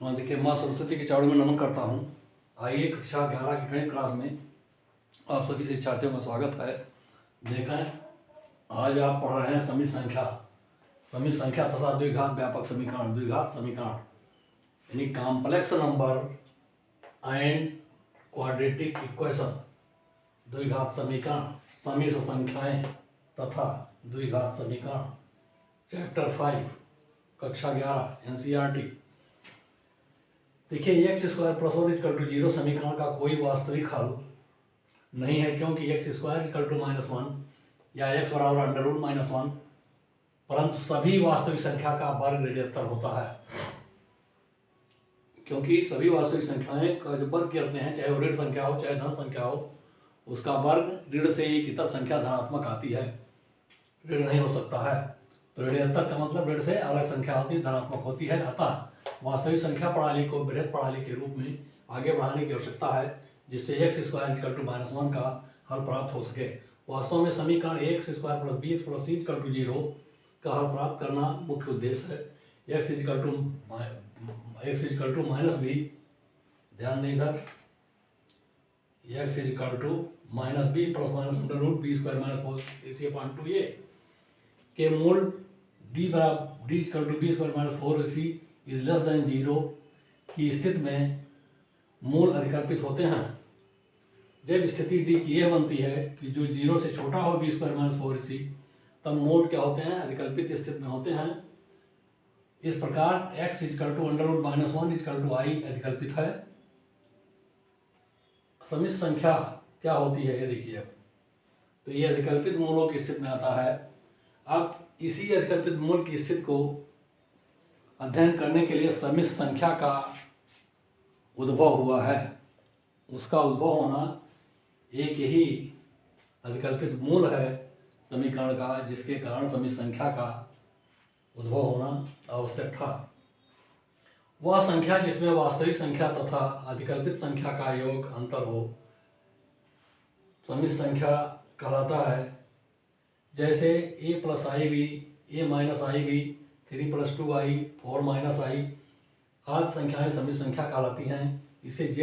हाँ देखिए, माँ सरस्वती के चरणों में नमन करता हूँ। आइए कक्षा 11 की गणित क्लास में आप सभी शिक्षार्थियों का स्वागत है। देखें, आज आप पढ़ रहे हैं समित संख्या तथा द्विघात व्यापक समीकरण, द्विघात समीकरण यानी complex number and quadratic equation, द्विघात समीकरण, समित संख्याएं तथा द्विघात समीकरण, चैप्टर 5, कक्षा 11, NCERT। देखिए, X square plus one is equal to zero समीकरण का कोई वास्तविक हल नहीं है, क्योंकि एक्स स्क्वायर इजकल टू -1 या एक्स बराबर अंडर रूट -1, परंतु सभी वास्तविक संख्या का वर्ग ऋणात्तर होता है। क्योंकि सभी वास्तविक संख्याएं का जो वर्ग करते हैं, चाहे वो ऋण संख्या हो चाहे धन संख्या हो, उसका वर्ग ऋण से एक इतर संख्या धनात्मक आती है, ऋण नहीं हो सकता है। तो ऋणात्तर का मतलब ऋण से अलग संख्या होती है, धनात्मक होती है। अतः वास्तविक संख्या प्रणाली को बृहत प्रणाली के रूप में आगे बढ़ाने की आवश्यकता है, जिससे एक्स स्क्वायर इजकल टू -1 का हल प्राप्त हो सके। वास्तव में समीकरण X square plus B X plus C is equal to zero का हल प्राप्त करना मुख्य उद्देश्य है। X is equal to minus B, ध्यान दें इधर, X is equal to minus B plus minus under root B square minus 4ac/2a के मूल डी बराबर D is equal to B square minus 4ac is less than zero की स्थिति में मूल अधिकल्पित होते हैं। जब स्थिति डी की यह बनती है कि जो जीरो से छोटा हो बी स्क्वायर माइनस 4ac, तब मूल क्या होते हैं? अधिकल्पित स्थिति में होते हैं। इस प्रकार x equal to under root -1 equal to I अधिकल्पित है। समित संख्या क्या होती है ये देखिए। अब तो ये अधिकल्पित मूलों की स्थिति में आता है। अब इसी अधिकल्पित मूल की स्थिति को अध्ययन करने के लिए समित संख्या का उद्भव हुआ है। उसका उद्भव होना एक ही अधिकल्पित मूल है समीकरण का, जिसके कारण समित संख्या का उद्भव होना आवश्यक था। वह संख्या जिसमें वास्तविक संख्या तथा अधिकल्पित संख्या का योग अंतर हो, समित संख्या कहलाता है। जैसे a plus I B, a minus I B, 3 + 2i, 4 - i आदि संख्याएं समित संख्या कहलाती हैं। इसे z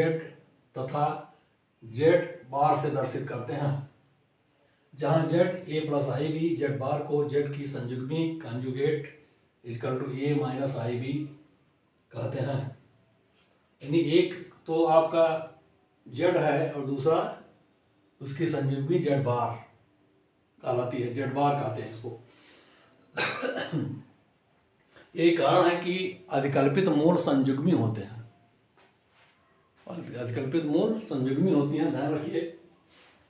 तथा z बार से दर्शित करते हैं, जहां z a plus I B, z बार को z की संयुग्मी conjugate equal to a minus I B कहते हैं। यानी एक तो आपका z है और दूसरा उसकी संयुग्मी z बार कहलाती है, z बार कहते हैं इसको। यही कारण है कि अधिकल्पित मूल संयुग्मी होते हैं। अधिकल्पित मूल संयुग्मी होती हैं, ध्यान रखिए।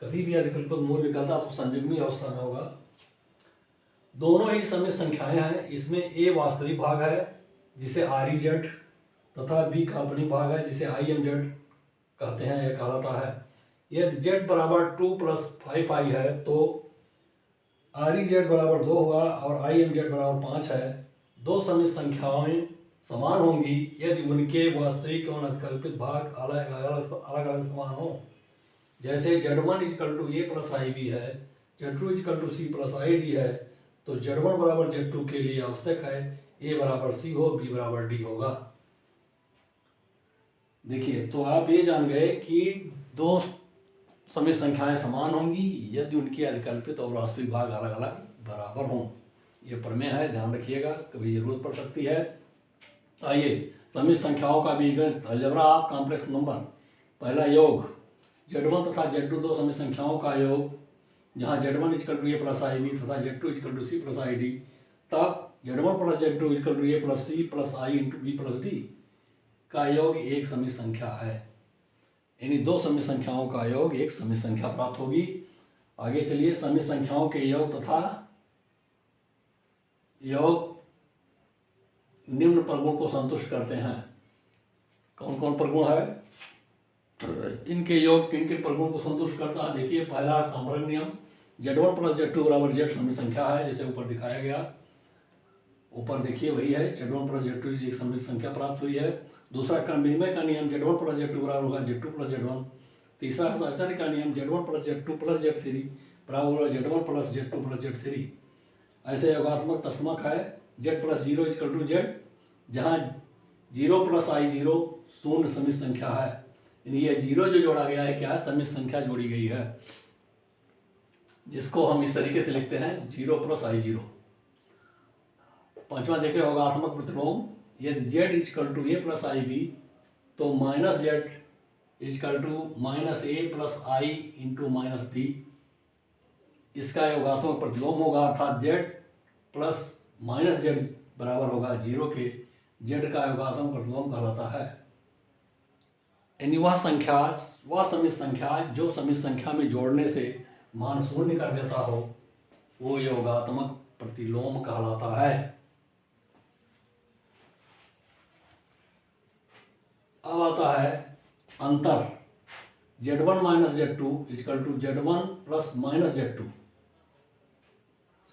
कभी भी अधिकल्पित मूल निकलता तो संयुग्मी अवस्था में होगा। दोनों ही समित संख्याएं हैं। इसमें a वास्तविक भाग है जिसे REZ तथा b काल्पनिक भाग है जिसे IMZ कहते हैं, यह कहलाता है। यदि z बराबर 2 + 5i है तो REZ बराबर 2 होगा और IMZ बराबर 5 है। दो समित संख्याएं समान होंगी यदि उनके वास्तविक और अधिकल्पित भाग अलग अलग समान हो। जैसे z1 is equal to a plus I B है, z2 is equal to c plus I D है, तो z1 बराबर z2 के लिए आवश्यक है a बराबर c हो, b बराबर d होगा। देखिए, तो आप ये जान गए कि दो समित संख्याएं समान होंगी यदि उनके अधिकल्पित और वास्तविक भाग अलग अलग बराबर हों। ये प्रमेय है, ध्यान रखिएगा, कभी जरूरत पड़ सकती है। आइए समित संख्याओं का बीजगणित अलजेब्रा ऑफ कॉम्प्लेक्स नंबर। पहला योग, z1 तथा z2 दो समित संख्याओं का योग, जहां z1 is equal to a plus I B तथा z2 is equal to c plus I D, तब z1 plus z2 is equal to a plus c plus I into b plus D का योग एक समित संख्या है। यानी दो समित संख्याओं का योग एक समित संख्या प्राप्त होगी। आगे चलिए, समित संख्याओं के योग तथा योग निम्न प्रगुण को संतुष्ट करते हैं। कौन कौन प्रगुण है? इनके योग किन किन प्रगुण को संतुष्ट करता है? देखिए, पहला संवर्ग नियम, z1 प्लस z2 बराबर z समित संख्या है, जैसे ऊपर दिखाया गया। ऊपर देखिए वही है, z1 प्लस z2 एक समित संख्या प्राप्त हुई है। दूसरा क्रम विनिमय का नियम, z1 प्लस z2 बराबर होगा z2 प्लस z1। तीसरा आश्चर्य का नियम, z1 plus z2 plus z3 बराबर होगा z1 plus z2 plus z3। ऐसे योगात्मक तस्मक है z plus 0 is equal to z, जहाँ जीरो प्लस आई जीरो शून्य समित संख्या है, यानी ये जीरो जो जोड़ा गया है क्या है, समित संख्या जोड़ी गई है, जिसको हम इस तरीके से लिखते हैं जीरो प्लस आई जीरो। पांचवा देखे योगात्मक प्रतिलोम, यदि z is equal to A plus I B तो minus Z equal to minus A plus I into minus B, इसका योगात्मक प्रतिलोम होगा, अर्थात z प्लस माइनस जेड बराबर होगा जीरो के, z का योगात्मक प्रतिलोम कहलाता है। यानी वह संख्या, वह समित संख्या जो समित संख्या में जोड़ने से मान शून्य कर देता हो, वो योगात्मक प्रतिलोम कहलाता है। अब आता है अंतर, z1 minus Z2 is equal to Z1 plus minus Z2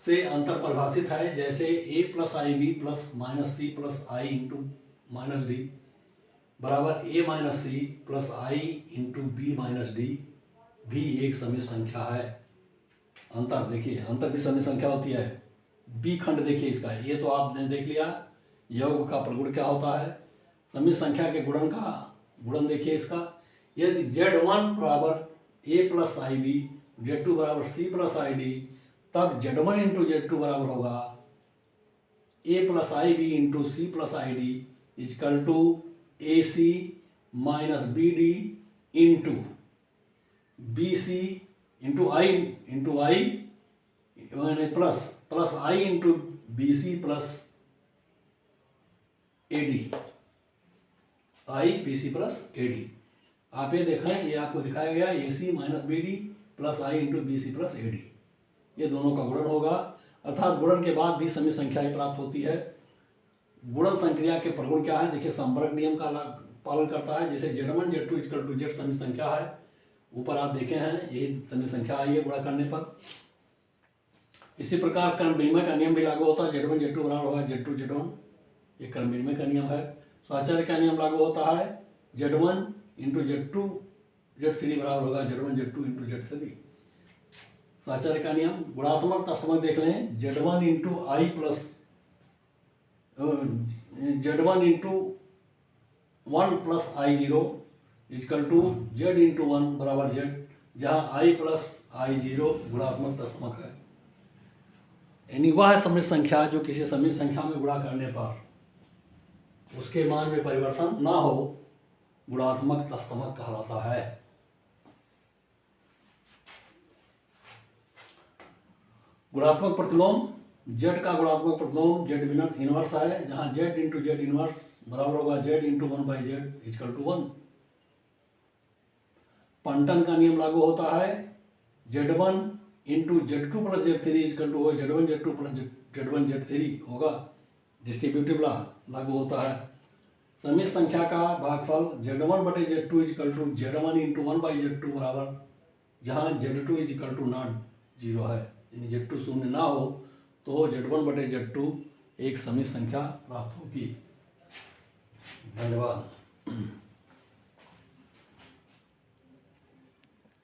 से अंतर परिभाषित है, जैसे a plus I b plus minus c plus I into minus d बराबर a minus c plus I into b minus d भी एक समित संख्या है। अंतर देखिए, अंतर भी समित संख्या होती है। बी खंड देखिए इसका, ये तो आपने देख लिया योग का प्रगुण क्या होता है, समित संख्या के गुणन का गुणन देखिए इसका, यदि z1 बराबर a plus I B, z2 बराबर c प्लस आई डी, तब z1 इंटू Z2 बराबर होगा a plus I B into C plus I D is equal to A C minus B D into B C into I plus plus I into B C plus A D, I B C plus A D. आप ये देखें, ये आपको दिखाया गया A C minus B D plus I into B C plus A D, ये दोनों का गुणन होगा, अर्थात गुणन के बाद भी समित संख्या ही प्राप्त होती है। गुणन संक्रिया के प्रगुण क्या है, देखिए संवर्ग नियम का पालन करता है, जैसे z1 Z2 is equal to z समित संख्या है, ऊपर आप देखे हैं यही समित संख्या आई है गुणा करने पर। इसी प्रकार क्रम विनिमय का नियम भी लागू होता है, z1 Z2 बराबर होगा Z2 Z1, ये क्रम विनिमय का नियम है। साहचर्य का नियम लागू होता है, z1 इंटू Z2 Z3 बराबर होगा Z1 Z2 इंटू Z3। साहचर्य का नियम, गुणात्मक तत्समक देख लें, z1 into I plus z1 into 1 plus I zero is equal to z into 1 बराबर z, जहाँ i प्लस आई जीरो गुणात्मक तत्समक है। यानी वह समित संख्या जो किसी समित संख्या में गुणा करने पर उसके मान में परिवर्तन ना हो, गुणात्मक तत्समक कहलाता है। गुणात्मक प्रतिलोम, z का गुणात्मक प्रतिलोम z इनवर्स है, जहाँ z इंटू Z इनवर्स बराबर होगा z into 1 by Z is equal to 1। पंटन का नियम लागू होता है, z1 into Z2 plus Z3 is equal to z1 Z2 plus z1 Z3 होगा, डिस्ट्रीब्यूटिव लॉ लागू होता है। समित संख्या का भागफल z1 बटे Z2 is equal to z1 into 1 by Z2 बराबर, जहाँ Z2 is equal to not zero है, यानी Z2 शून्य ना हो तो z1 बटे Z2 एक समित संख्या प्राप्त होगी। धन्यवाद।